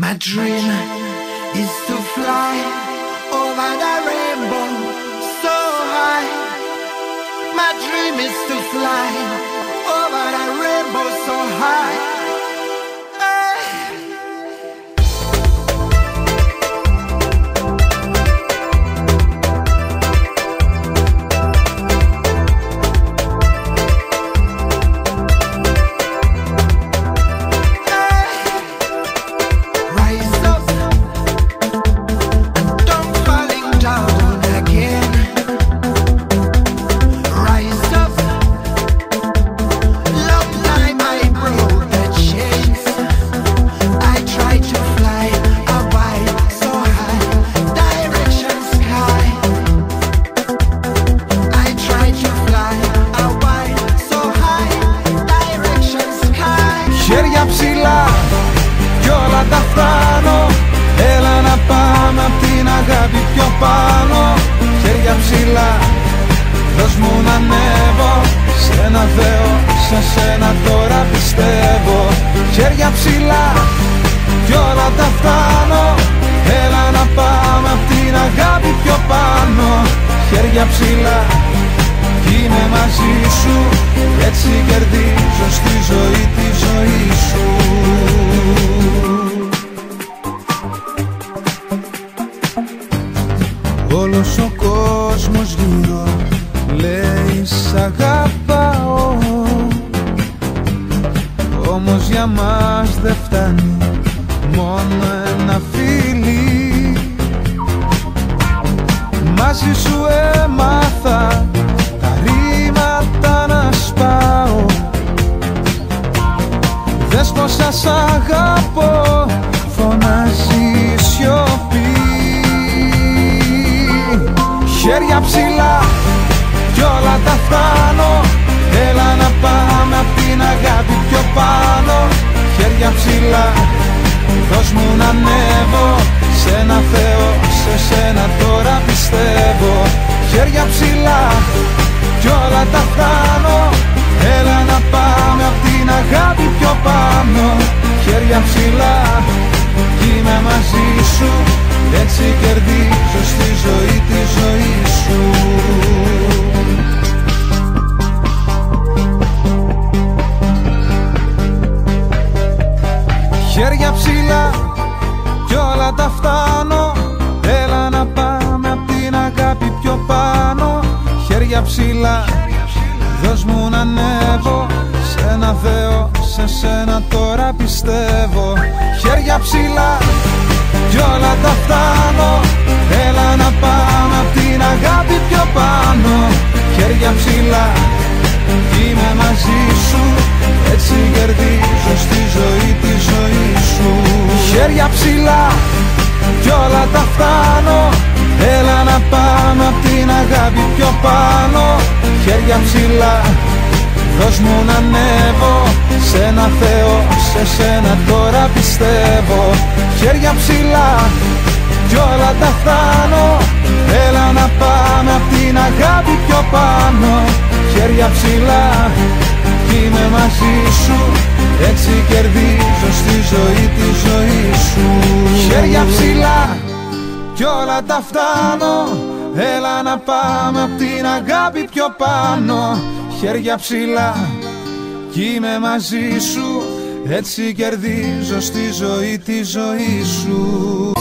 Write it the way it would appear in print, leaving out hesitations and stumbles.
My dream is to fly over the rainbow so high. My dream is to fly over the rainbow so high. Χέρια ψηλά κι όλα τα φτάνω. Έλα να πάμε απ' την αγάπη πιο πάνω. Χέρια ψηλά, δώσ' μου να ανέβω. Σε ένα Θεό, σε σένα τώρα πιστεύω. Χέρια ψηλά κι όλα τα φτάνω. Έλα να πάμε απ' την αγάπη πιο πάνω. Χέρια ψηλά κι είμαι μαζί σου. Έτσι κερδίζω στη ζωή τη ζωή σου. Όλος ο κόσμος γύρω λέει σ' αγαπάω. Όμως για μας δεν φτάνει μόνο ένα φίλι. Μαζί σου έμαθα τα ρήματα να σπάω. Δες πως σας αγαπώ, φωνάζει η σιωπή. Χέρια ψηλά κι όλα τα φτάνω. Έλα να πάμε απ' την αγάπη πιο πάνω. Χέρια ψηλά, δώσ' μου να ανέβω. Σε ένα Θεό, σε σένα τώρα πιστεύω. Χέρια ψηλά κι όλα τα φτάνω. Έλα να πάμε απ' την αγάπη πιο πάνω. Χέρια ψηλά κι είμαι μαζί σου. Έτσι κερδίζω στη ζωή τη ζωή σου. Χέρια ψηλά κι όλα τα φτάνω. Έλα να πάμε απ' την αγάπη πιο πάνω. Χέρια ψηλά, δώσ' μου να ανέβω. Σε ένα Θεό, σε σένα τώρα πιστεύω. Χέρια ψηλά κι όλα τα φτάνω. Έλα να πάμε απ' την αγάπη πιο πάνω. Χέρια ψηλά, είμαι μαζί σου. Έτσι κερδίζω στη ζωή τη ζωή σου. Χέρια ψηλά κι όλα τα φτάνω. Έλα να πάμε απ' την αγάπη πιο πάνω. Χέρια ψηλά, δώσ' μου να ανέβω. Σε ένα Θεό, σε σένα τώρα πιστεύω. Χέρια ψηλά κι όλα τα φτάνω. Έλα να πάμε απ' την αγάπη πιο πάνω. Χέρια ψηλά κι είμαι μαζί σου. Έτσι κερδίζω στη ζωή τη ζωή σου. Χέρια ψηλά κι όλα τα φτάνω. Έλα να πάμε απ' την αγάπη πιο πάνω. Χέρια ψηλά κι είμαι μαζί σου. Έτσι κερδίζω στη ζωή τη ζωή σου.